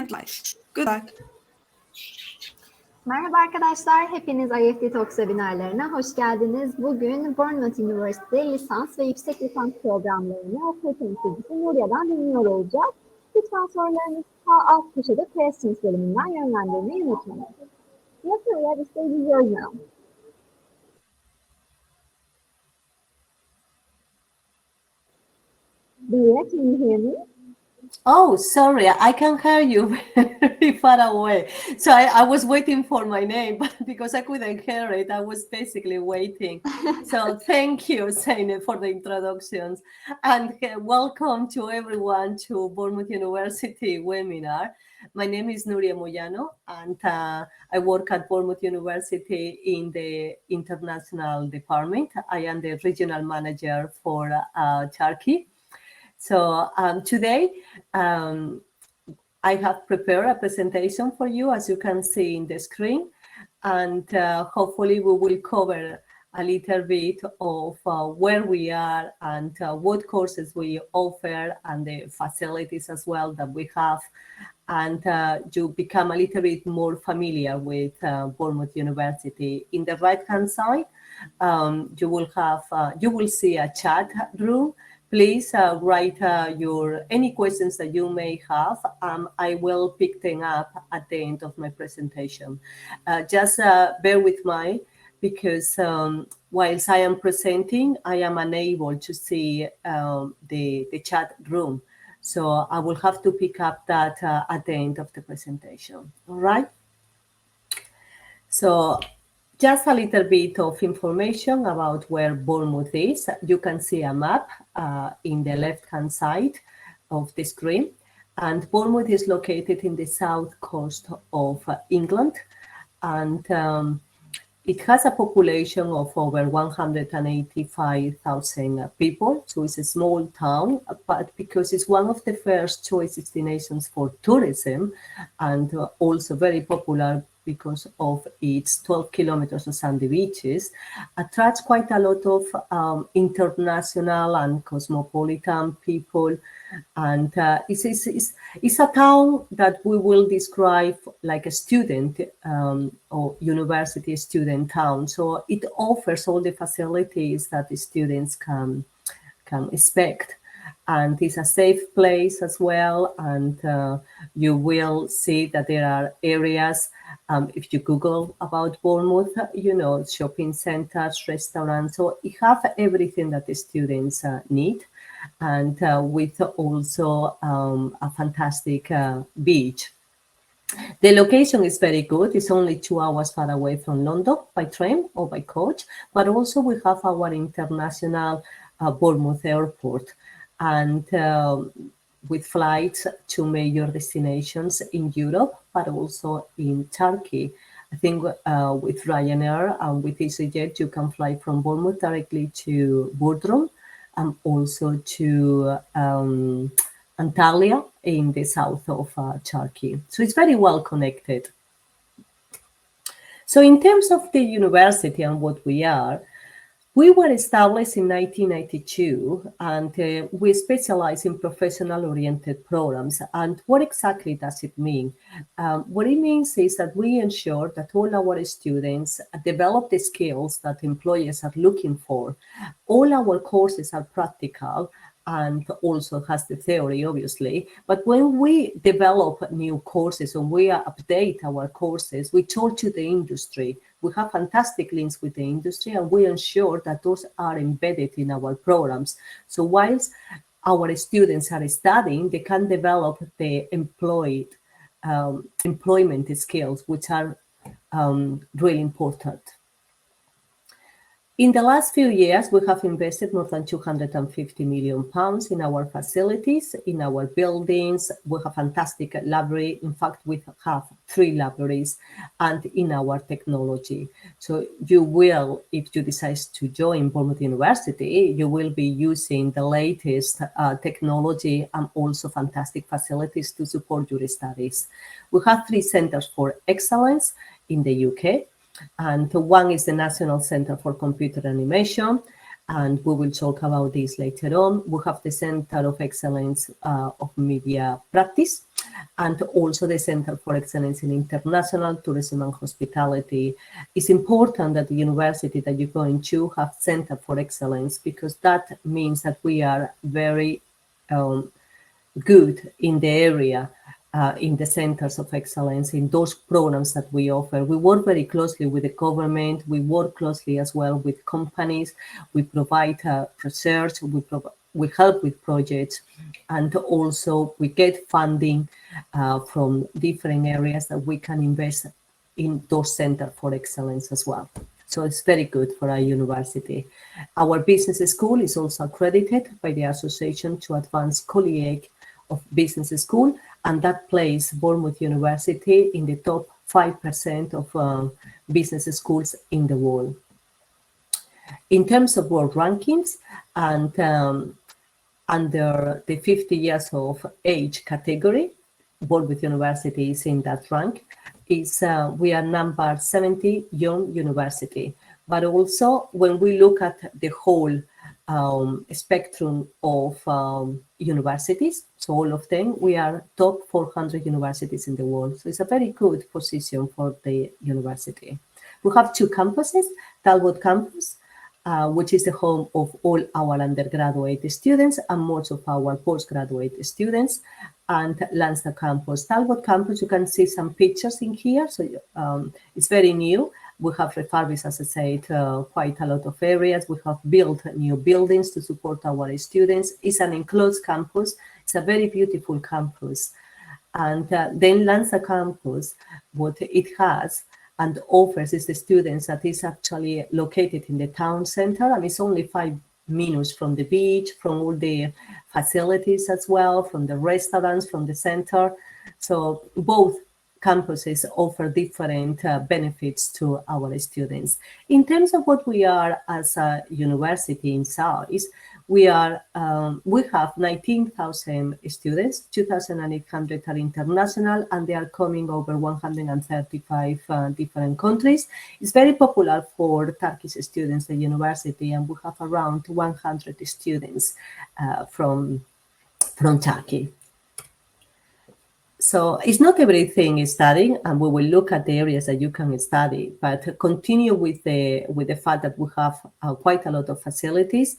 and life. Good luck. Merhaba arkadaşlar, hepiniz IEFT Talks webinarlarına hoş geldiniz. Bugün Bournemouth Üniversitesi lisans ve yüksek lisans programlarını okul temsilcisi Nuriye'den dinliyor olacağız. Lütfen sorularınızı sağ alt köşede questions bölümünden yönlendirmeyi unutmayın. Yes, Nuriye, the stage is yours now. Nuriye, can you hear me? Oh, sorry, I can hear you very far away. So I was waiting for my name, but because I couldn't hear it, I was basically waiting. So thank you, Zeynep, for the introductions. And welcome to everyone to Bournemouth University webinar. My name is Nuria Moyano, and I work at Bournemouth University in the international department. I am the regional manager for Turkey. So today, I have prepared a presentation for you, as you can see in the screen, and hopefully we will cover a little bit of where we are and what courses we offer and the facilities as well that we have, and you become a little bit more familiar with Bournemouth University. In the right-hand side, you will see a chat room. Please write any questions that you may have. I will pick them up at the end of my presentation. Just bear with me because whilst I am presenting, I am unable to see the chat room. So I will have to pick up that at the end of the presentation. All right. So just a little bit of information about where Bournemouth is. You can see a map in the left-hand side of the screen. And Bournemouth is located in the south coast of England. And it has a population of over 185,000 people. So it's a small town, but because it's one of the first choice destinations for tourism and also very popular because of its 12 kilometers of sandy beaches, attracts quite a lot of international and cosmopolitan people. And it's a town that we will describe like a student or university student town. So it offers all the facilities that the students can expect. And it's a safe place as well. And you will see that there are areas, if you Google about Bournemouth, shopping centers, restaurants. So it have everything that the students need. And with also a fantastic beach. The location is very good. It's only 2 hours far away from London by train or by coach. But also we have our international Bournemouth airport. And with flights to major destinations in Europe, but also in Turkey. I think with Ryanair and with EasyJet, you can fly from Bournemouth directly to Bodrum and also to Antalya in the south of Turkey. So it's very well connected. So in terms of the university and what we are, we were established in 1992, and we specialize in professional-oriented programs. And what exactly does it mean? What it means is that we ensure that all our students develop the skills that employers are looking for. All our courses are practical and also has the theory, obviously. But when we develop new courses or we update our courses, we talk to the industry. We have fantastic links with the industry, and we ensure that those are embedded in our programs. So whilst our students are studying, they can develop the employment skills, which are really important. In the last few years, we have invested more than £250 million in our facilities, in our buildings. We have a fantastic library. In fact, we have 3 libraries, and in our technology. So you will, if you decide to join Bournemouth University, you will be using the latest technology and also fantastic facilities to support your studies. We have 3 centers for excellence in the UK. And one is the National Center for Computer Animation, and we will talk about this later on. We have the Center of Excellence of Media Practice, and also the Center for Excellence in International Tourism and Hospitality. It's important that the university that you're going to have Center for Excellence, because that means that we are very good in the area, in the centers of excellence, in those programs that we offer. We work very closely with the government. We work closely as well with companies. We provide research. We help with projects, and also we get funding from different areas that we can invest in those centers for excellence as well. So it's very good for our university. Our business school is also accredited by the Association to Advance Colleague of Business School, and that places Bournemouth University in the top 5% of business schools in the world. In terms of world rankings, and under the 50 years of age category, Bournemouth University is in that rank. We are number 70 young university, but also when we look at the whole spectrum of universities, so all of them, we are top 400 universities in the world. So it's a very good position for the university. We have two campuses, Talbot Campus, which is the home of all our undergraduate students and most of our postgraduate students, and Lisans campus. Talbot Campus, you can see some pictures in here, so it's very new. We have refurbished, as I said, quite a lot of areas. We have built new buildings to support our students. It's an enclosed campus. It's a very beautiful campus. And then Lisans campus, what it has and offers is the students that is actually located in the town center, and it's only 5 minutes from the beach, from all the facilities as well, from the restaurants, from the center. So both campuses offer different benefits to our students. In terms of what we are as a university in size, we have 19,000 students, 2,800 are international, and they are coming over 135 different countries. It's very popular for Turkish students, the university, and we have around 100 students from Turkey. So it's not everything is studying, and we will look at the areas that you can study, but continue with the fact that we have quite a lot of facilities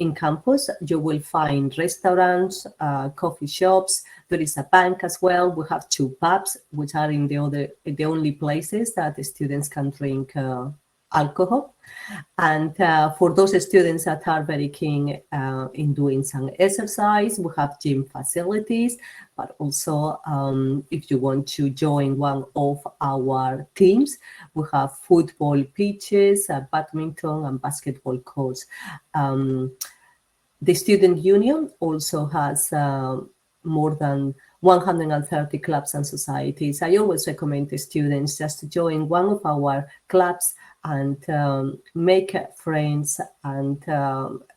in campus. You will find restaurants, coffee shops. There is a bank as well. We have 2 pubs, which are in the only places that the students can drink alcohol. And for those students that are very keen in doing some exercise, we have gym facilities, but also if you want to join one of our teams, we have football pitches, badminton and basketball courts. The student union also has more than 130 clubs and societies. I always recommend the students just to join one of our clubs and make friends and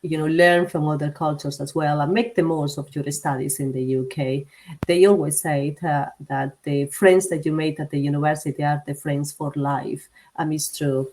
learn from other cultures as well, and make the most of your studies in the UK. They always say that the friends that you made at the university are the friends for life, and it's true.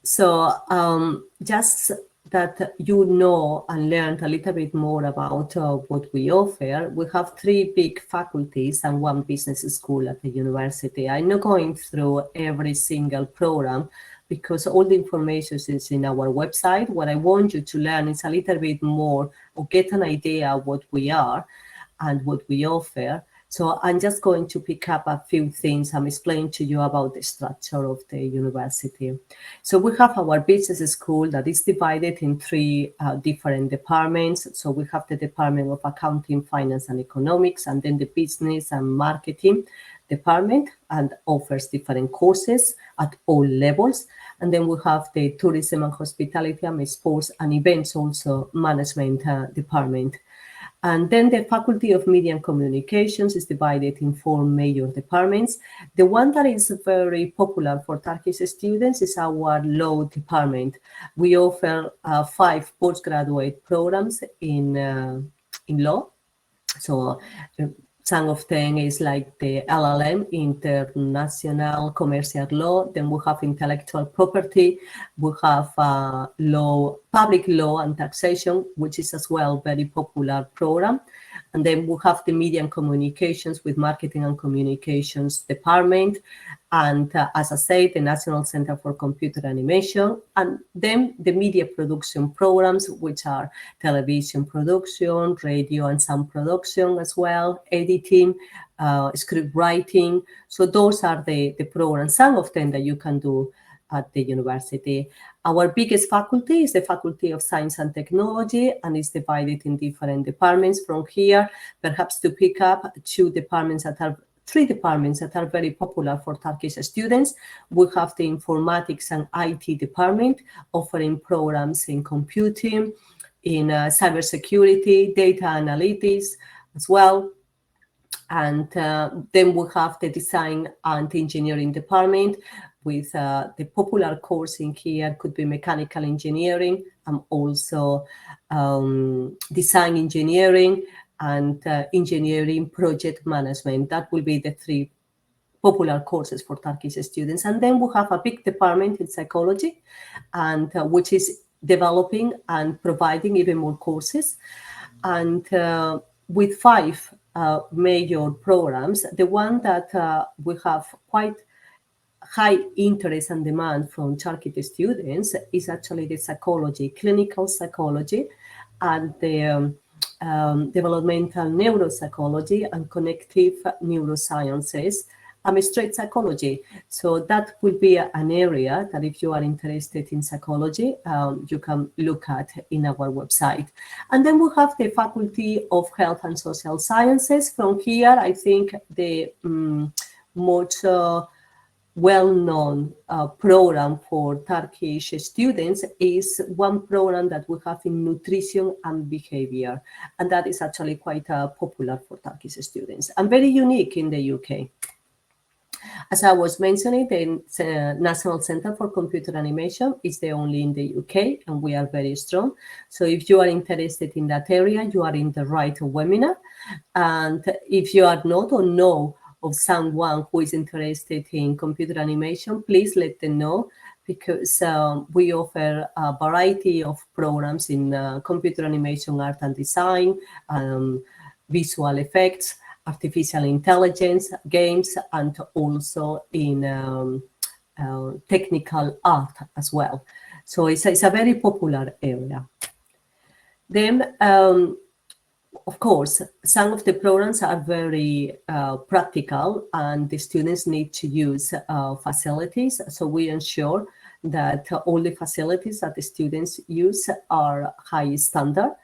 So just that you know and learned a little bit more about what we offer. We have 3 big faculties and 1 business school at the university. I'm not going through every single program because all the information is in our website. What I want you to learn is a little bit more or get an idea of what we are and what we offer. So I'm just going to pick up a few things and explain to you about the structure of the university. So we have our business school that is divided in 3 different departments. So we have the Department of Accounting, Finance and Economics, and then the Business and Marketing department, and offers different courses at all levels. And then we have the Tourism and Hospitality and Sports and Events also management department. And then the Faculty of Media and Communications is divided in 4 major departments. The one that is very popular for Turkish students is our law department. We offer 5 postgraduate programs in law. So some of them is like the LLM, International Commercial Law. Then we have Intellectual Property. We have law, Public Law and Taxation, which is as well very popular program. And then we have the media and communications with marketing and communications department. And as I said, the National Center for Computer Animation, and then the media production programs, which are television production, radio and sound production as well, editing, script writing. So those are the programs, some of them that you can do at the university. Our biggest faculty is the Faculty of Science and Technology, and it's divided in different departments. From here, perhaps to pick up three departments that are very popular for Turkish students. We have the Informatics and IT department, offering programs in computing, in cybersecurity, data analytics as well. And then we have the Design and Engineering department, with the popular course in here could be Mechanical Engineering, and also Design Engineering, and Engineering Project Management. That will be the three popular courses for Turkish students. And then we have a big department in psychology, and which is developing and providing even more courses. And with 5 major programs, the one that we have quite high interest and demand from Turkish students is actually the psychology, clinical psychology, and the developmental neuropsychology and connective neurosciences, and straight psychology. So that will be an area that if you are interested in psychology, you can look at in our website. And then we have the Faculty of Health and Social Sciences. From here, I think the most well-known program for Turkish students is one program that we have in nutrition and behavior, and that is actually quite popular for Turkish students and very unique in the UK. As I was mentioning, the National Center for Computer Animation is the only in the UK, and we are very strong. So if you are interested in that area, you are in the right webinar. And if you are not or know of someone who is interested in computer animation, please let them know, because we offer a variety of programs in computer animation, art and design, visual effects, artificial intelligence, games, and also in technical art as well. So it's a very popular area. Then, of course, some of the programs are very practical, and the students need to use facilities. So we ensure that all the facilities that the students use are high standard.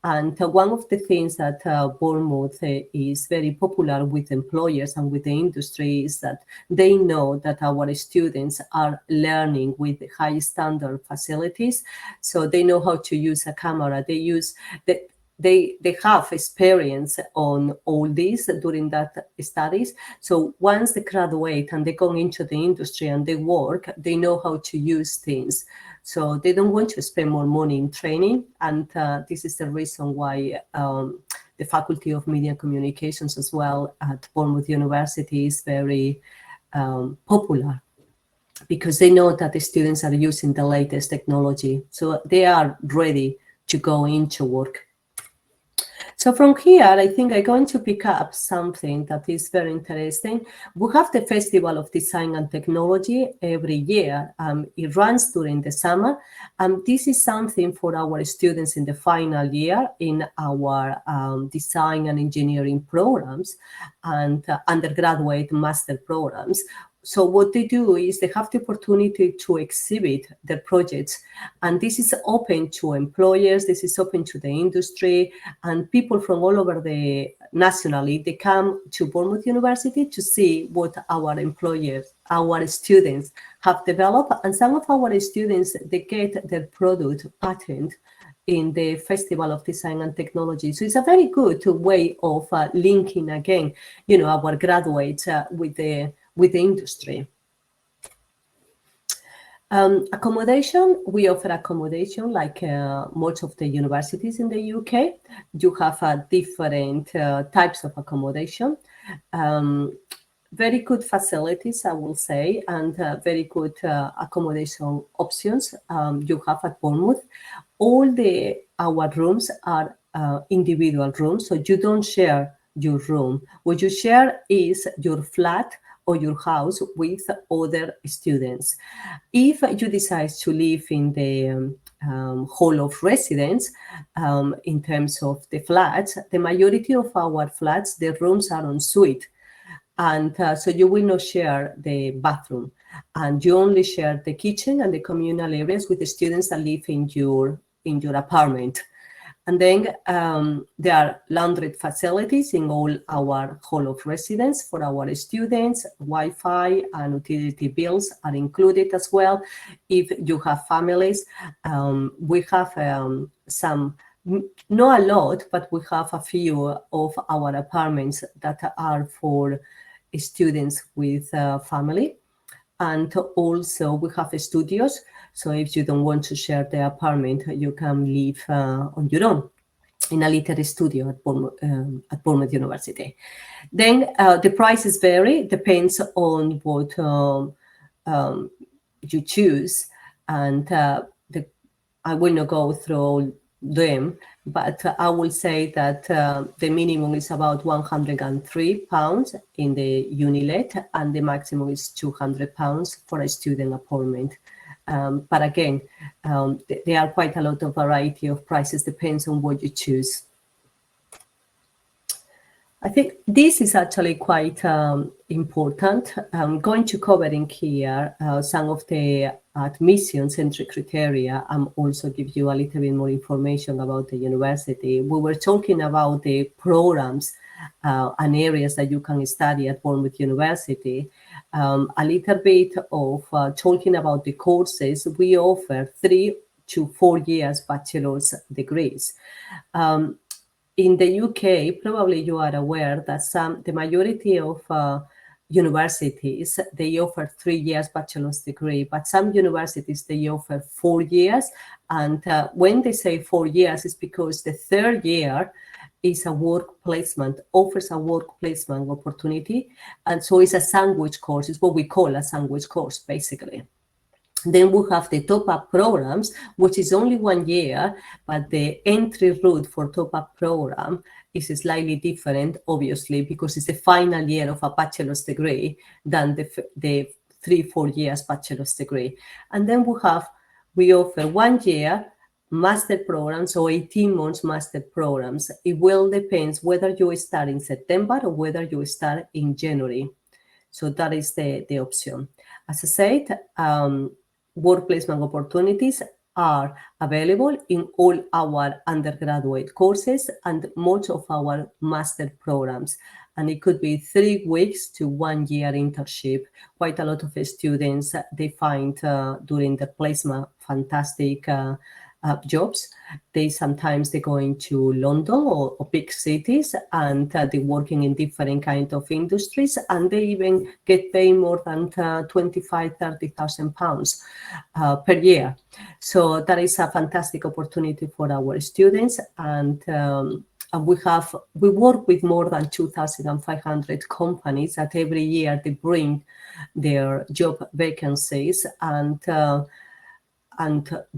And one of the things that Bournemouth is very popular with employers and with the industry is that they know that our students are learning with high standard facilities. So they know how to use a camera. They have experience on all this during that studies. So once they graduate and they go into the industry and they work, they know how to use things. So they don't want to spend more money in training. And this is the reason why the Faculty of Media and Communications as well at Bournemouth University is very popular, because they know that the students are using the latest technology. So they are ready to go into work. So from here, I think I'm going to pick up something that is very interesting. We have the Festival of Design and Technology every year. It runs during the summer. This is something for our students in the final year in our design and engineering programs and undergraduate master programs. So what they do is they have the opportunity to exhibit their projects, and this is open to employers, this is open to the industry, and people from all over the nationally, they come to Bournemouth University to see what our employers, our students have developed, and some of our students, they get their product patent in the Festival of Design and Technology. So it's a very good way of linking again, our graduates with the industry. Accommodation, we offer accommodation like most of the universities in the UK. You have different types of accommodation. Very good facilities, I will say, and very good accommodation options you have at Bournemouth. All our rooms are individual rooms, so you don't share your room. What you share is your flat or your house with other students. If you decide to live in the hall of residence, in terms of the flats, the majority of our flats, the rooms are en suite. And so you will not share the bathroom, and you only share the kitchen and the communal areas with the students that live in your apartment. And then there are laundry facilities in all our hall of residence for our students. Wi-Fi and utility bills are included as well. If you have families, we have some, not a lot, but we have a few of our apartments that are for students with family. And also we have studios. So if you don't want to share the apartment, you can live on your own in a little studio at Bournemouth University. Then the prices vary, depends on what you choose. And I will not go through all them, but I will say that the minimum is about £103 in the UniLet, and the maximum is £200 for a student apartment. But again, there are quite a lot of variety of prices, depends on what you choose. I think this is actually quite important. I'm going to cover in here some of the admissions entry criteria, and also give you a little bit more information about the university. We were talking about the programs and areas that you can study at Bournemouth University. A little bit of talking about the courses. We offer 3 to 4 years bachelor's degrees. In the UK, probably you are aware that the majority of universities, they offer 3 years bachelor's degree, but some universities, they offer 4 years. And when they say 4 years, it's because the third year is a work placement, offers a work placement opportunity. And so it's a sandwich course. It's what we call a sandwich course, basically. Then we have the top-up programs, which is only 1 year, but the entry route for top-up program is slightly different, obviously, because it's the final year of a bachelor's degree than the 3-4 years bachelor's degree. And then we offer 1 year master programs or 18 months master programs. It will depend whether you start in September or whether you start in January. So that is the option. As I said, work placement opportunities are available in all our undergraduate courses and most of our master programs. And it could be 3 weeks to 1 year internship. Quite a lot of students, they find during the placement fantastic jobs. Sometimes they go into London or big cities, and they're working in different kinds of industries, and they even get paid more than £25,000-30,000 per year. So that is a fantastic opportunity for our students. And we work with more than 2,500 companies that every year they bring their job vacancies, and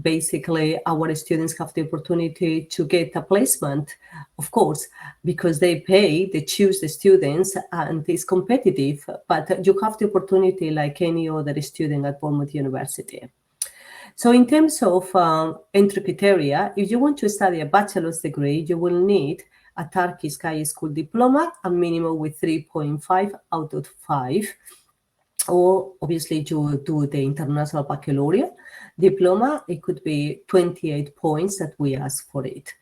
basically our students have the opportunity to get a placement, of course, because they choose the students, and it's competitive, but you have the opportunity like any other student at Bournemouth University. So in terms of entry criteria, if you want to study a bachelor's degree, you will need a Turkish high school diploma, a minimum with 3.5 out of 5. Or obviously you do the international baccalaureate diploma, it could be 28 points that we ask for it.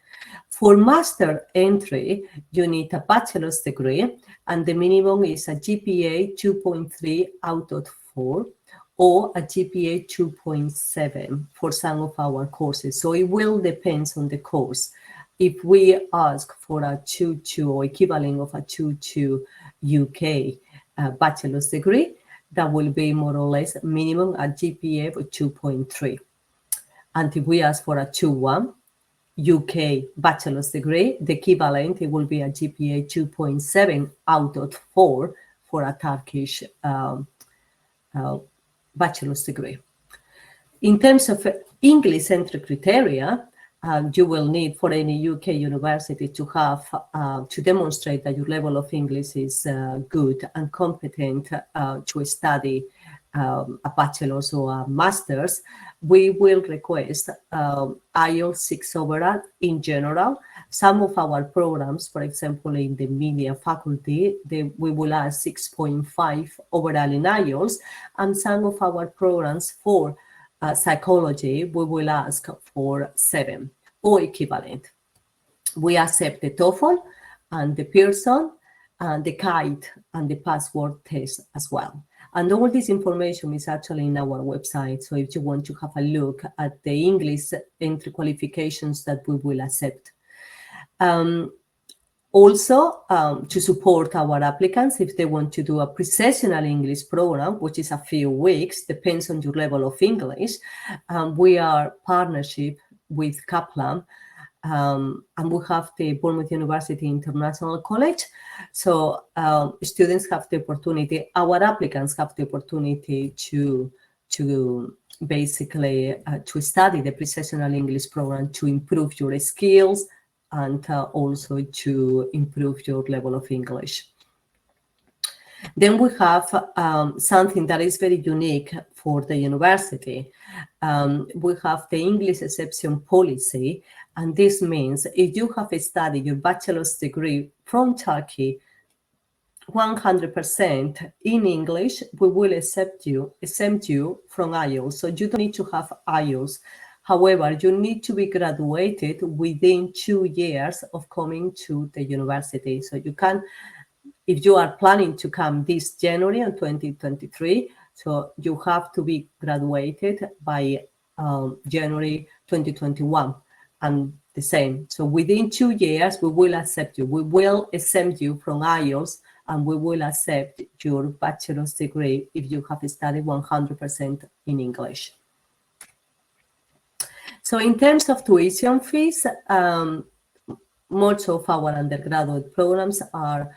For master entry, you need a bachelor's degree, and the minimum is a GPA 2.3 out of 4, or a GPA 2.7 for some of our courses. So it will depend on the course. If we ask for a 2.2 or equivalent of a 2.2 UK bachelor's degree, that will be more or less minimum a GPA of 2.3. And if we ask for a 2.1 UK bachelor's degree, the equivalent, it will be a GPA 2.7 out of 4 for a Turkish bachelor's degree. In terms of English entry criteria, you will need for any UK university to have to demonstrate that your level of English is good and competent to study a bachelor's or a master's, we will request IELTS 6 overall in general. Some of our programs, for example, in the media faculty, we will ask 6.5 overall in IELTS, and some of our programs for psychology, we will ask for 7 or equivalent. We accept the TOEFL and the Pearson and the KITE and the password test as well. And all this information is actually in our website. So if you want to have a look at the English entry qualifications that we will accept. Also, to support our applicants, if they want to do a pre-sessional English program, which is a few weeks, depends on your level of English, we are partnership with Kaplan, and we have the Bournemouth University International College. So students have the opportunity, our applicants have the opportunity to basically to study the pre-sessional English program to improve your skills and also to improve your level of English. Then we have something that is very unique for the university. We have the English exception policy, and this means if you have studied your bachelor's degree from Turkey 100% in English, we will exempt you from IELTS. So you don't need to have IELTS. However, you need to be graduated within 2 years of coming to the university. So you can, if you are planning to come this January in 2023, so you have to be graduated by January 2021, and the same. So within 2 years, we will accept you. We will exempt you from IELTS, and we will accept your bachelor's degree if you have studied 100% in English. So in terms of tuition fees, most of our undergraduate programs are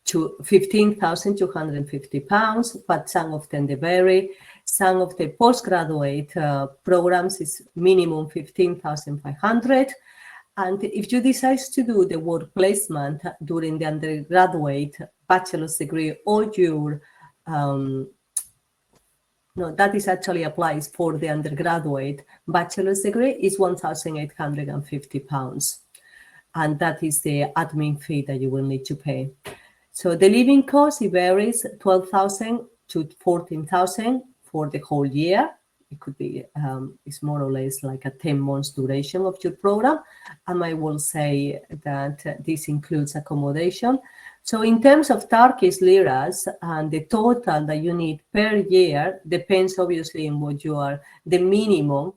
to £15,250, but some of them they vary. Some of the postgraduate programs is minimum 15,500. And if you decide to do the work placement during the undergraduate bachelor's degree or your no, that is actually applies for the undergraduate bachelor's degree is £1,850. And that is the admin fee that you will need to pay. So the living cost, it varies 12,000 to 14,000 for the whole year. It could be, it's more or less like a 10 months duration of your program. And I will say that this includes accommodation. So in terms of Turkish liras, and the total that you need per year depends obviously on what you are, the minimum,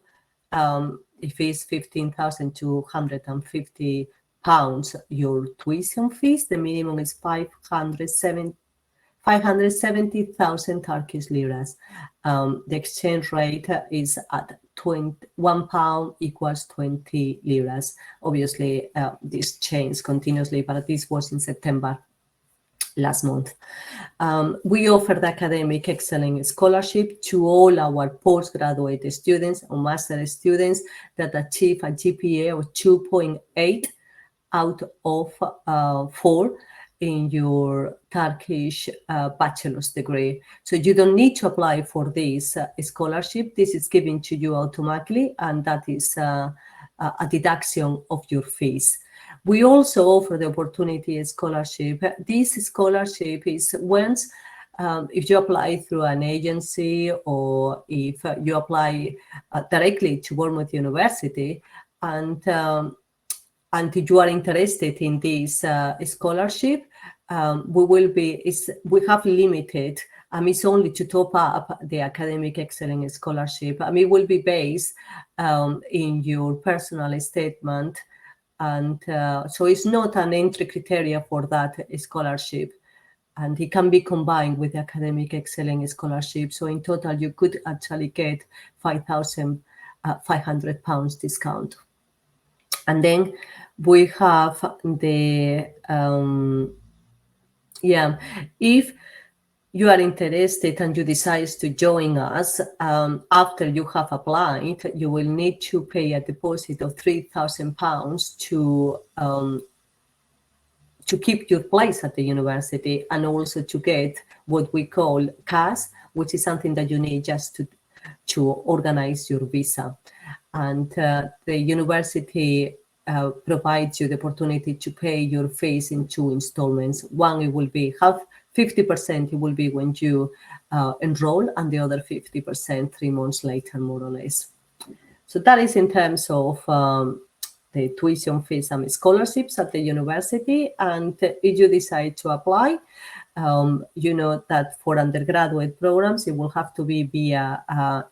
if it's 15,250 pounds, your tuition fees, the minimum is 570,000 Turkish liras. The exchange rate is at 1 pound equals 20 liras. Obviously, this changed continuously, but this was in September last month. We offer the Academic Excellence Scholarship to all our postgraduate students or master students that achieve a GPA of 2.8 out of 4 in your Turkish bachelor's degree. So you don't need to apply for this scholarship. This is given to you automatically, and that is a deduction of your fees. We also offer the opportunity scholarship. This scholarship is once if you apply through an agency or if you apply directly to Bournemouth University, and if you are interested in this scholarship, we have limited, it's only to top up the Academic Excellence Scholarship. It will be based in your personal statement. And so it's not an entry criteria for that scholarship, and it can be combined with the Academic Excellence Scholarship. So in total, you could actually get £5,500 discount. And then we have the, if you are interested and you decide to join us, after you have applied, you will need to pay a deposit of £3,000 to keep your place at the university, and also to get what we call cash, which is something that you need just to organize your visa. And the university provides you the opportunity to pay your fees in 2 installments. One, it will be 50%, it will be when you enroll, and the other 50% 3 months later, more or less. So that is in terms of the tuition fees and scholarships at the university. And if you decide to apply, you know that for undergraduate programs, it will have to be via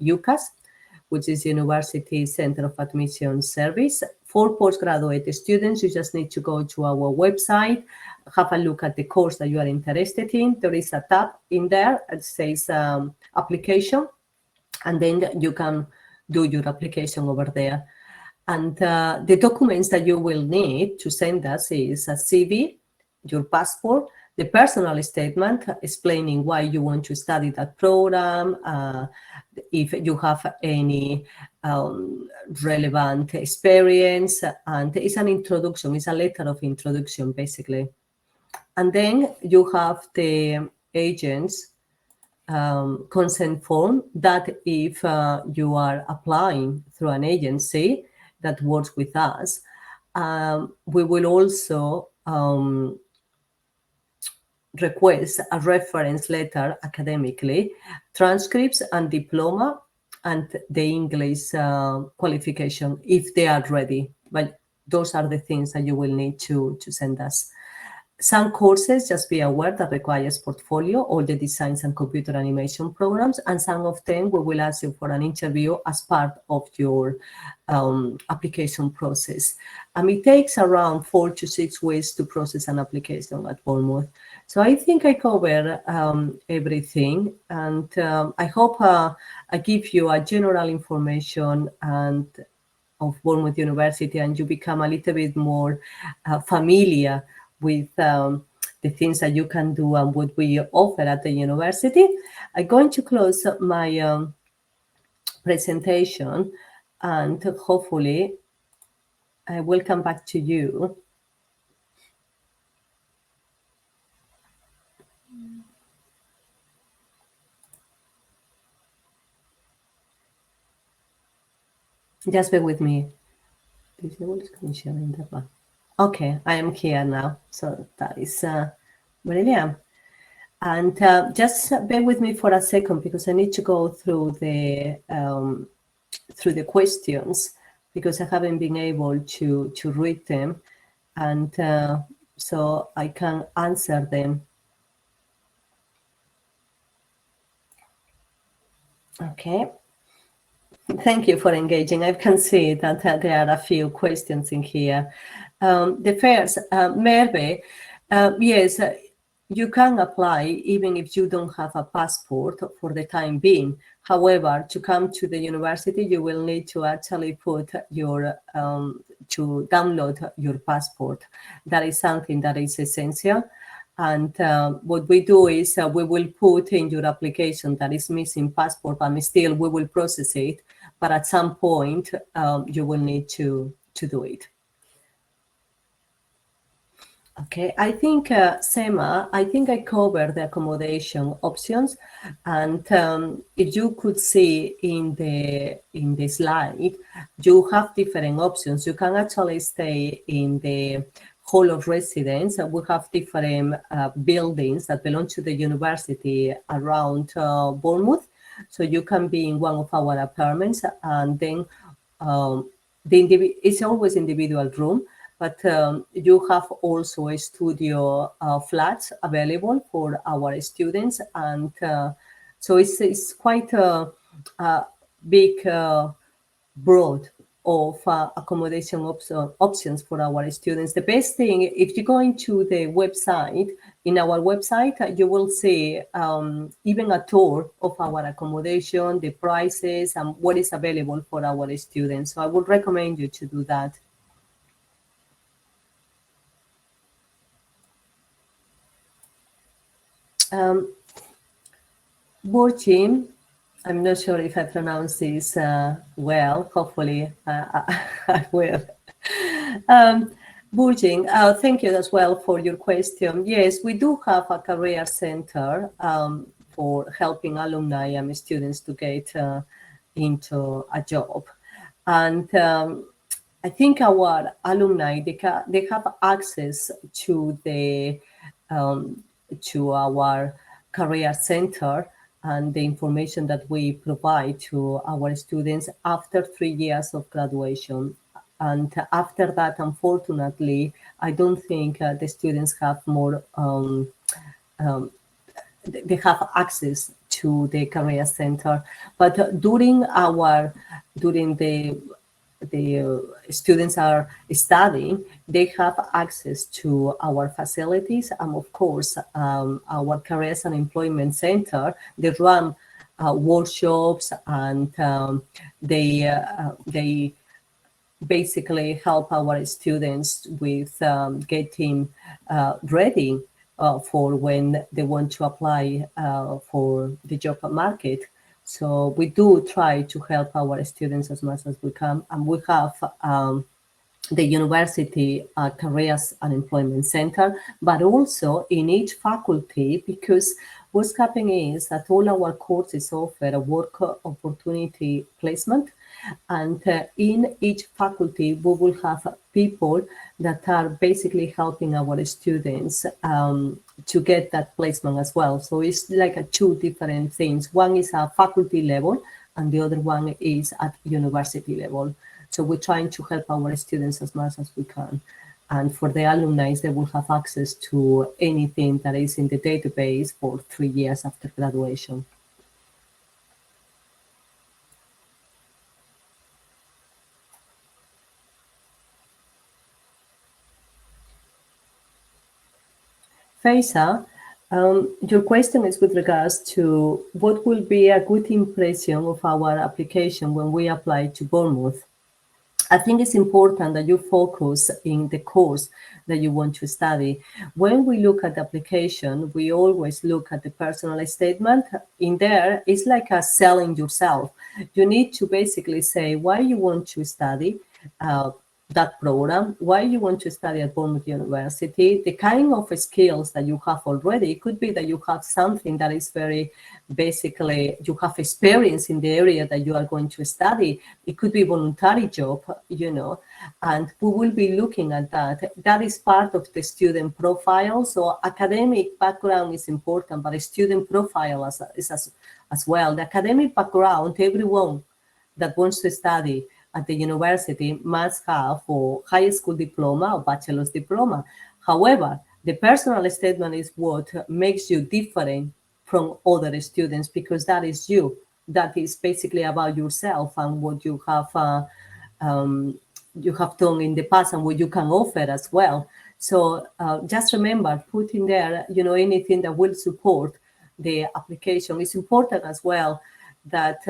UCAS, which is University Center of Admission Service. For postgraduate students, you just need to go to our website, have a look at the course that you are interested in. There is a tab in there that says application, and then you can do your application over there. And the documents that you will need to send us is a CV, your passport, the personal statement explaining why you want to study that program, if you have any relevant experience, and it's an introduction, it's a letter of introduction, basically. And then you have the agent's consent form that if you are applying through an agency that works with us, we will also request a reference letter academically, transcripts and diploma, and the English qualification if they are ready. But those are the things that you will need to send us. Some courses, just be aware, that requires portfolio, all the designs and computer animation programs, and some of them we will ask you for an interview as part of your application process. It takes around 4 to 6 weeks to process an application at Bournemouth. So I think I cover everything, and I hope I give you a general information and of Bournemouth University, and you become a little bit more familiar with the things that you can do and what we offer at the university. I'm going to close my presentation, and hopefully I will come back to you. Just bear with me. Okay, I am here now. So that is brilliant. And just bear with me for a second, because I need to go through the questions, because I haven't been able to read them, and so I can answer them. Okay. Thank you for engaging. I can see that there are a few questions in here. The first, Merve, yes, you can apply even if you don't have a passport for the time being. However, to come to the university, you will need to actually put your, to download your passport. That is something that is essential. And what we do is we will put in your application that is missing passport, and still we will process it. But at some point, you will need to do it. Okay, I think, Sema, I think I covered the accommodation options. And if you could see in the slide, you have different options. You can actually stay in the hall of residence. We have different buildings that belong to the university around Bournemouth. So you can be in one of our apartments, and then it's always individual room, but you have also a studio flats available for our students. And so it's quite a big, broad of accommodation options for our students. The best thing, if you go into the website, in our website, you will see even a tour of our accommodation, the prices, and what is available for our students. So I would recommend you to do that. Burjin, I'm not sure if I pronounce this well. Hopefully, I will. Burjin, thank you as well for your question. Yes, we do have a career center for helping alumni and students to get into a job. And I think our alumni, they have access to the to our career center and the information that we provide to our students after 3 years of graduation. And after that, unfortunately, I don't think the students have more, they have access to the career center. But during the students are studying, they have access to our facilities, and of course, our Careers and Employment Center. They run workshops, and they basically help our students with getting ready for when they want to apply for the job market. So we do try to help our students as much as we can, and we have the University Careers and Employment Center, but also in each faculty, because what's happening is that all our courses offer a work opportunity placement, and in each faculty we will have people that are basically helping our students to get that placement as well. So it's like two different things. One is at faculty level and the other one is at university level. So we're trying to help our students as much as we can. And for the alumni, they will have access to anything that is in the database for 3 years after graduation. Faisa, your question is with regards to what will be a good impression of our application when we apply to Bournemouth. I think it's important that you focus in the course that you want to study. When we look at the application, we always look at the personal statement. In there, it's like a selling yourself. You need to basically say why you want to study that program, why you want to study at Bournemouth University, the kind of skills that you have already. It could be that you have something that is very basically, you have experience in the area that you are going to study. It could be voluntary job, you know, and we will be looking at that. That is part of the student profile. So academic background is important, but a student profile is as well. The academic background, everyone that wants to study at the university must have a high school diploma or bachelor's diploma. However, the personal statement is what makes you different from other students, because that is you. That is basically about yourself and what you have done in the past and what you can offer as well. So just remember, put in there, you know, anything that will support the application. It's important as well that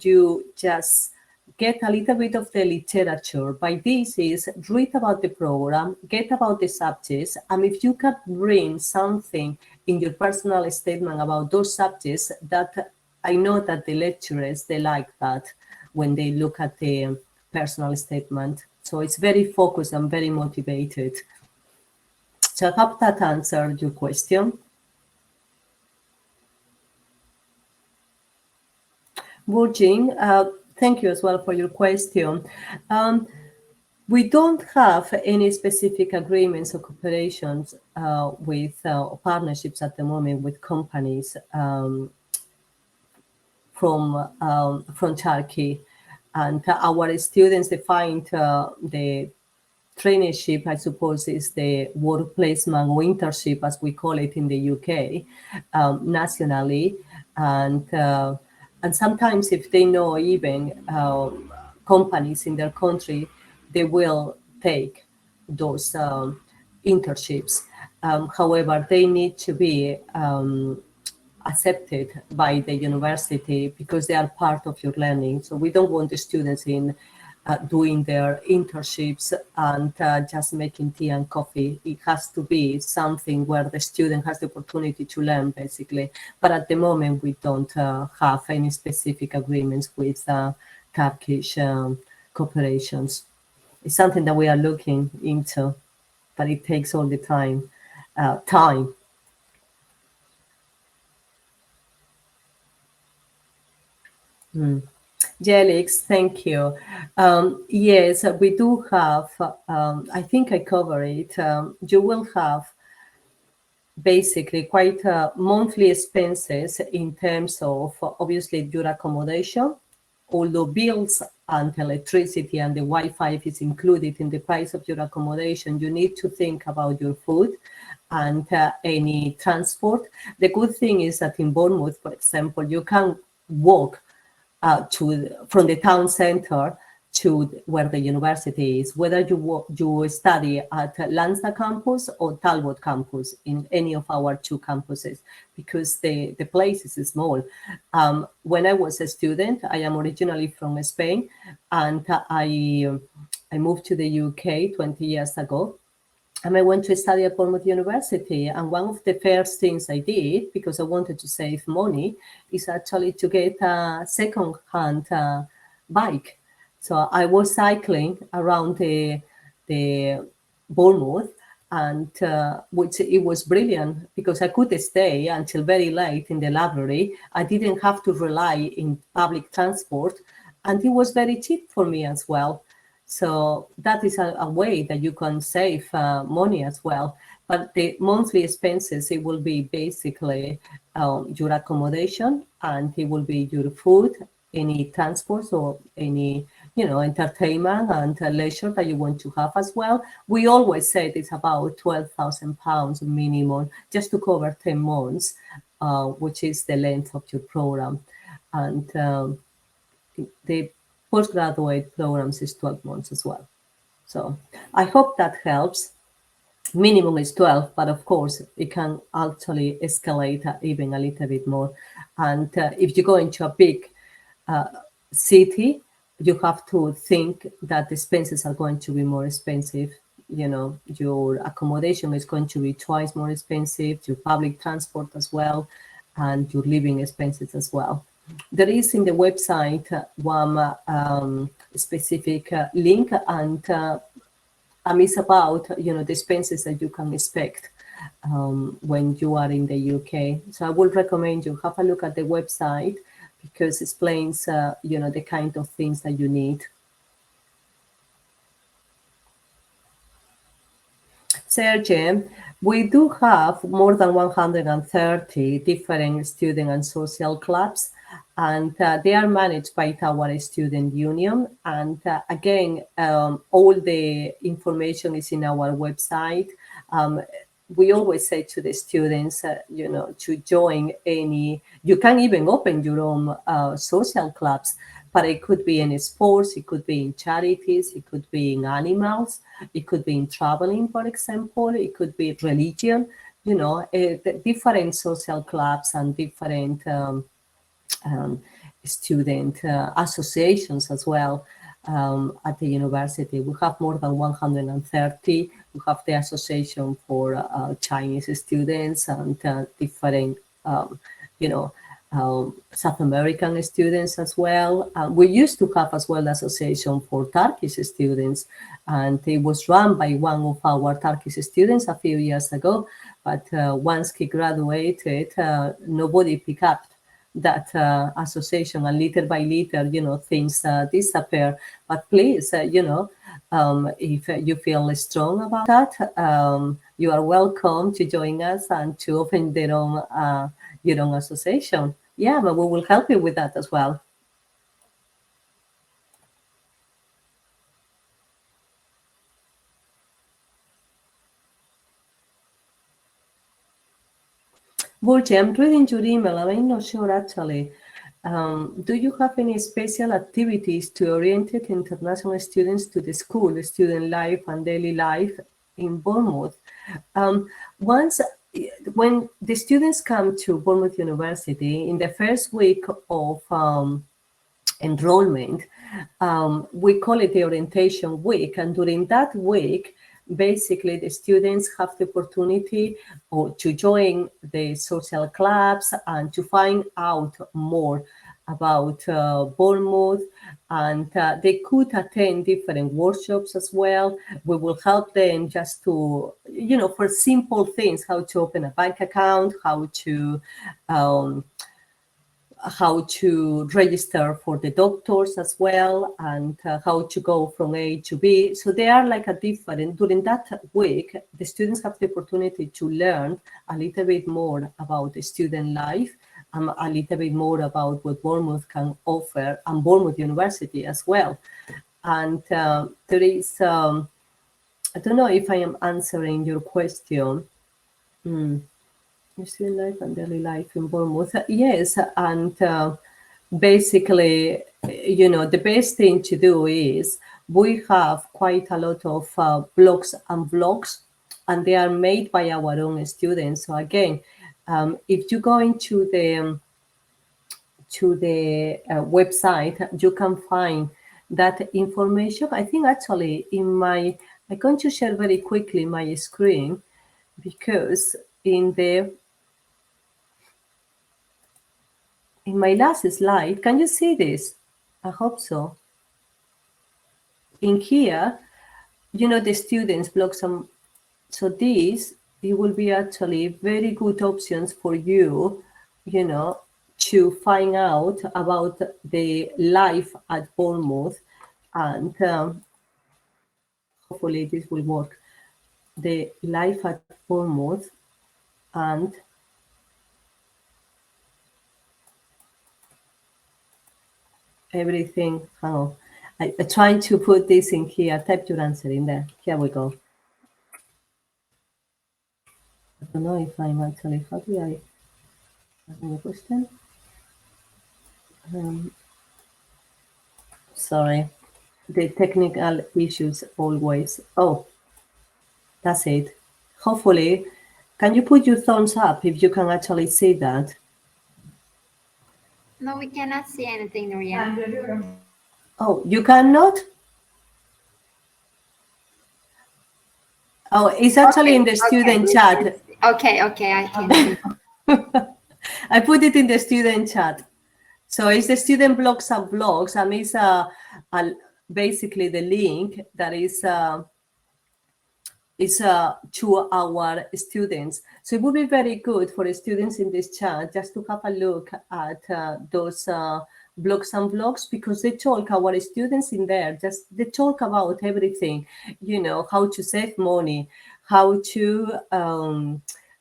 you just get a little bit of the literature. By this is read about the program, get about the subjects, and if you can bring something in your personal statement about those subjects, that I know that the lecturers, they like that when they look at the personal statement. So it's very focused and very motivated. So I hope that answered your question. Burjin, thank you as well for your question. We don't have any specific agreements or cooperations with partnerships at the moment with companies from Turkey, and our students, they find the traineeship, I suppose, is the work placement or internship, as we call it in the UK, nationally, and sometimes if they know even companies in their country, they will take those internships. However, they need to be accepted by the university because they are part of your learning. So we don't want the students in doing their internships and just making tea and coffee. It has to be something where the student has the opportunity to learn, basically. But at the moment, we don't have any specific agreements with Turkish corporations. It's something that we are looking into, but it takes all the time. Jelix, thank you. Yes, we do have, I think I cover it. You will have basically quite monthly expenses in terms of obviously your accommodation, although bills and electricity and the Wi-Fi is included in the price of your accommodation. You need to think about your food and any transport. The good thing is that in Bournemouth, for example, you can walk from the town center to where the university is, whether you study at Lanza campus or Talbot campus, in any of our two campuses, because the place is small. When I was a student, I am originally from Spain, and I moved to the UK 20 years ago. And I went to study at Bournemouth University. And one of the first things I did, because I wanted to save money, is actually to get a second-hand bike. So I was cycling around the Bournemouth, and which it was brilliant because I could stay until very late in the library. I didn't have to rely in public transport, and it was very cheap for me as well. So that is a way that you can save money as well. But the monthly expenses, it will be basically your accommodation, and it will be your food, any transport or any, entertainment and leisure that you want to have as well. We always say it's about £12,000 minimum just to cover 10 months, which is the length of your program. And the postgraduate programs is 12 months as well. So I hope that helps. Minimum is 12, but of course it can actually escalate even a little bit more. And if you go into a big city, you have to think that the expenses are going to be more expensive. Your accommodation is going to be twice more expensive, your public transport as well, and your living expenses as well. There is in the website one specific link, and it's about the expenses that you can expect when you are in the UK. So I would recommend you have a look at the website, because it explains the kind of things that you need. Sergey, we do have more than 130 different student and social clubs, and they are managed by our student union. And again, all the information is in our website. We always say to the students, to join any, you can even open your own social clubs, but it could be in sports, it could be in charities, it could be in animals, it could be in traveling, for example, it could be religion, different social clubs and different student associations as well. At the university, we have more than 130. We have the Association for Chinese Students and different, South American students as well. We used to have as well the Association for Turkish Students, and it was run by one of our Turkish students a few years ago. But once he graduated, nobody picked up that association, and little by little, things disappear. But please, if you feel strong about that, you are welcome to join us and to open your own association. Yeah, but we will help you with that as well. Burji, I'm reading your email, and I'm not sure actually. Do you have any special activities to orient international students to the school, student life and daily life in Bournemouth? When the students come to Bournemouth University, in the first week of enrollment, We call it the orientation week. And during that week, basically the students have the opportunity to join the social clubs and to find out more about Bournemouth, and they could attend different workshops as well. We will help them just to, for simple things, how to open a bank account, how to register for the doctors as well, and how to go from A to B. So they are like a different, during that week, the students have the opportunity to learn a little bit more about the student life, a little bit more about what Bournemouth can offer, and Bournemouth University as well. And there is, I don't know if I am answering your question. Student life and daily life in Bournemouth. Yes, and basically, the best thing to do is we have quite a lot of blogs and vlogs, and they are made by our own students. So again, if you go into the website, you can find that information. I think actually I'm going to share very quickly my screen, because in my last slide, can you see this? I hope so. In here, the students block some. So it will be actually very good options for you, to find out about the life at Bournemouth, and hopefully this will work. The life at Bournemouth, and everything. Hang on. I'm trying to put this in here. Type your answer in there. Here we go. I don't know if I'm actually, how do I ask a question? Sorry, the technical issues always. Oh, that's it. Hopefully, can you put your thumbs up if you can actually see that? No, we cannot see anything, Nuria. Oh, you cannot? Oh, it's actually in the student chat. Okay, I can see. I put it in the student chat. So it's the student blogs and vlogs, and it's basically the link that is to our students. So it would be very good for the students in this chat just to have a look at those blogs and vlogs, because they talk, our students in there, they talk about everything, how to save money, how to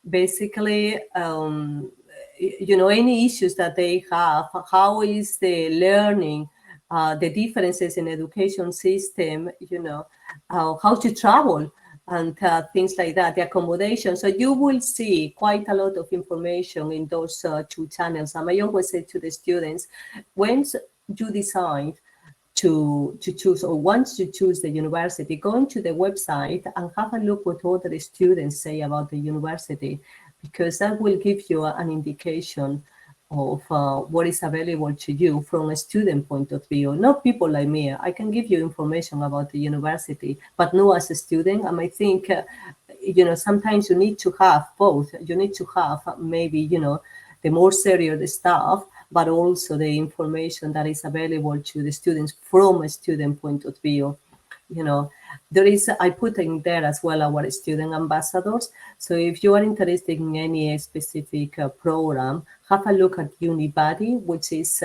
basically, any issues that they have, how is the learning, the differences in education system, how to travel, and things like that, the accommodation. So you will see quite a lot of information in those two channels. And I always say to the students, once you decide to choose, or once you choose the university, go into the website and have a look what other students say about the university, because that will give you an indication of what is available to you from a student point of view. Not people like me. I can give you information about the university, but not as a student. And I think, sometimes you need to have both. You need to have maybe, the more serious stuff, but also the information that is available to the students from a student point of view. I put in there as well our student ambassadors. So if you are interested in any specific program, have a look at Unibody, which is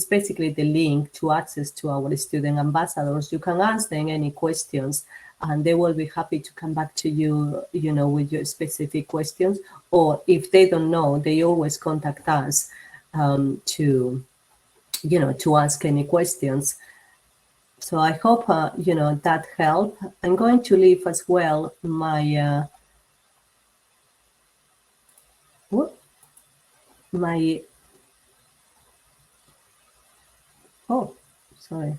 basically the link to access to our student ambassadors. You can ask them any questions, and they will be happy to come back to you, with your specific questions. Or if they don't know, they always contact us to ask any questions. So I hope, that helped. I'm going to leave as well my, sorry.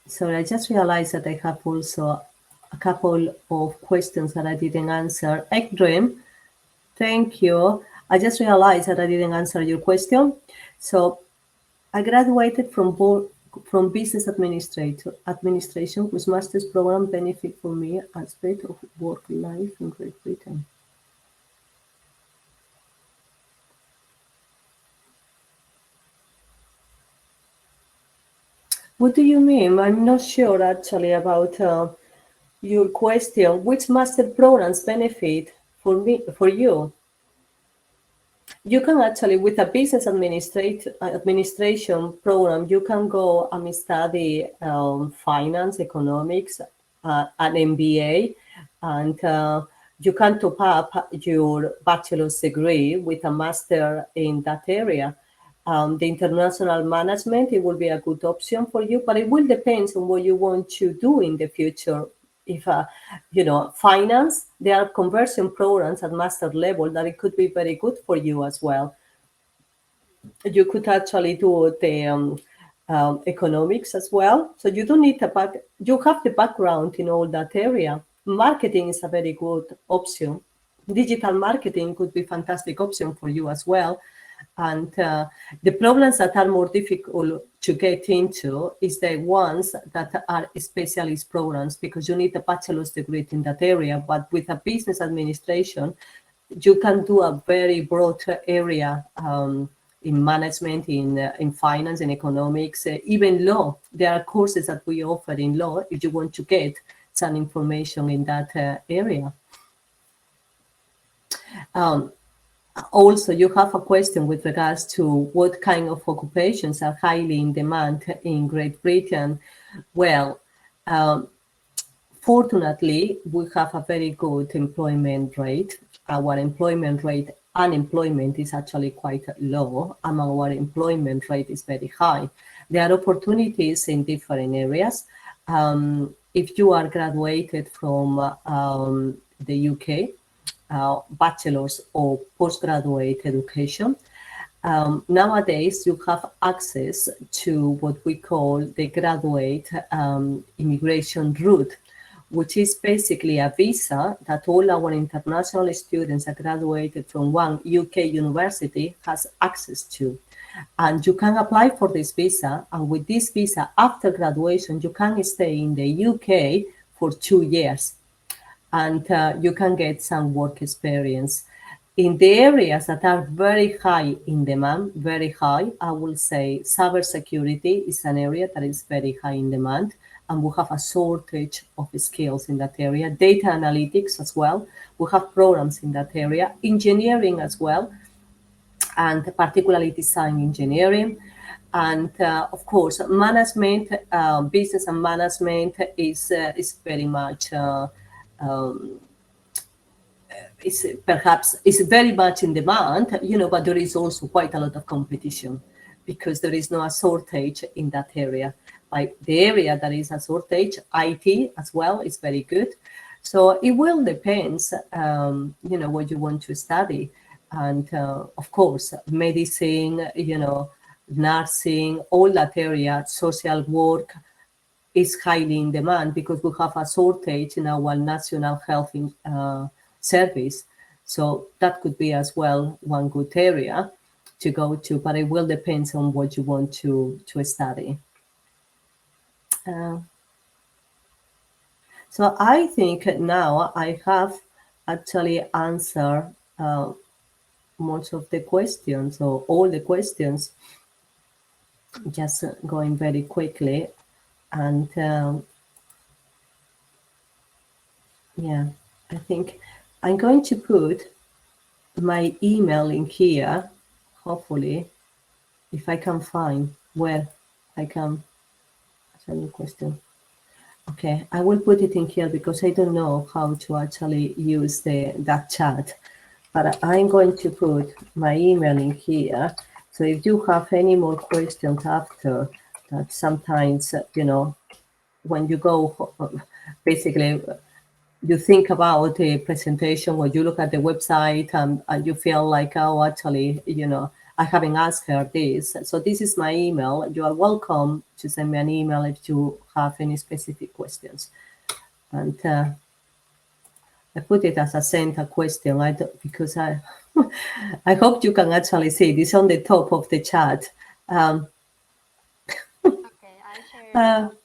Sorry, I just realized that I have also a couple of questions that I didn't answer. Ekdream, thank you. I just realized that I didn't answer your question. So I graduated from business administration, whose master's program benefit for me aspect of work life in Great Britain. What do you mean? I'm not sure actually about your question. Which master programs benefit for you? You can actually, with a business administration program, you can go and study finance, economics, an MBA, and you can top up your bachelor's degree with a master in that area. The international management, it will be a good option for you, but it will depend on what you want to do in the future. If finance, there are conversion programs at master level that it could be very good for you as well. You could actually do the economics as well. So you don't need you have the background in all that area. Marketing is a very good option. Digital marketing could be a fantastic option for you as well. And the problems that are more difficult to get into is the ones that are specialist programs, because you need a bachelor's degree in that area. But with a business administration, you can do a very broad area in management, in finance, in economics, even law. There are courses that we offer in law if you want to get some information in that area. Also, you have a question with regards to what kind of occupations are highly in demand in Great Britain. Well, fortunately, we have a very good employment rate. Our unemployment is actually quite low, and our employment rate is very high. There are opportunities in different areas. If you are graduated from the UK, bachelor's or postgraduate education, nowadays you have access to what we call the graduate immigration route, which is basically a visa that all our international students that graduated from one UK university has access to. And you can apply for this visa, and with this visa, after graduation, you can stay in the UK for 2 years. And you can get some work experience. In the areas that are very high in demand, very high, I will say cybersecurity is an area that is very high in demand, and we have a shortage of skills in that area. Data analytics as well, we have programs in that area. Engineering as well, and particularly design engineering. And of course, management, business and management is very much is very much in demand, but there is also quite a lot of competition because there is no a shortage in that area. Like the area that is a shortage, IT as well, is very good. So it will depend, what you want to study. And of course, medicine, nursing, all that area, social work, is highly in demand because we have a shortage in our national health service. So that could be as well one good area to go to, but it will depend on what you want to study. So I think now I have actually answered most of the questions, or all the questions, just going very quickly. And yeah, I think I'm going to put my email in here, hopefully, if I can find where I can send a question. Okay, I will put it in here because I don't know how to actually use that chat, but I'm going to put my email in here. So if you have any more questions after that, sometimes, when you go, basically, you think about the presentation, or you look at the website and you feel like, oh, actually, I haven't asked her this. So this is my email. You are welcome to send me an email if you have any specific questions. And I put it as a sent a question because I hope you can actually see this on the top of the chat.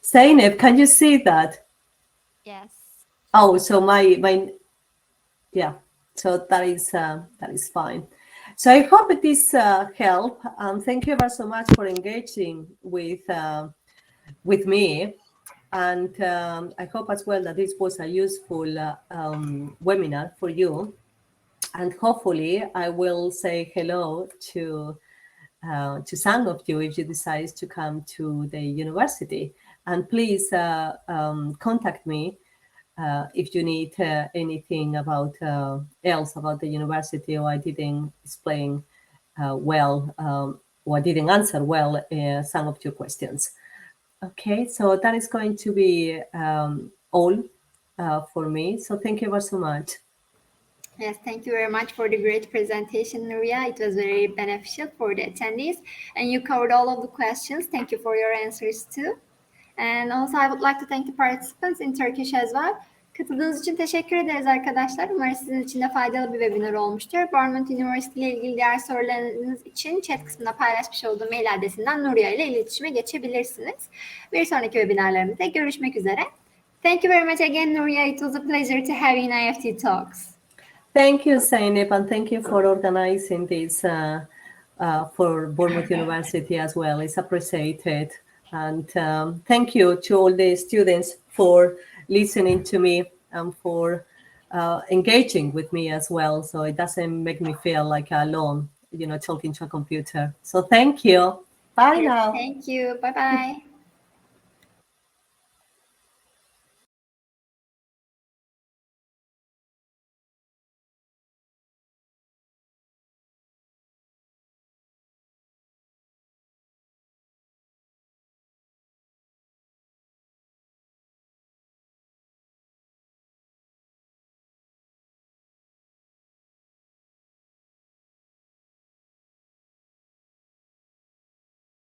Zeynep, can you see that? Yes. Oh, so my yeah. So that is fine. So I hope this help. Thank you ever so much for engaging with me, and I hope as well that this was a useful webinar for you. And hopefully, I will say hello to some of you if you decide to come to the university. And please contact me if you need anything about else about the university, or I didn't explain well, or I didn't answer well some of your questions. Okay, so that is going to be all for me. So thank you very so much. Yes, thank you very much for the great presentation, Nuria. It was very beneficial for the attendees, and you covered all of the questions. Thank you for your answers too. And also I would like to thank the participants in Turkish as well. Katıldığınız için teşekkür ederiz arkadaşlar. Umarım sizin için de faydalı bir webinar olmuştur. Bournemouth Üniversitesi ile ilgili diğer sorularınız için chat kısmında paylaşmış olduğum mail adresinden Nuria ile iletişime geçebilirsiniz. Bir sonraki webinarlarımızda görüşmek üzere. Thank you very much again, Nuria. It was a pleasure to have you in IEFT Talks. Thank you, Zeynep, and thank you for organizing this for Bournemouth University as well. It's appreciated. And thank you to all the students for listening to me and for engaging with me as well. So it doesn't make me feel like alone, talking to a computer. So thank you. Bye now. Thank you. Bye-bye.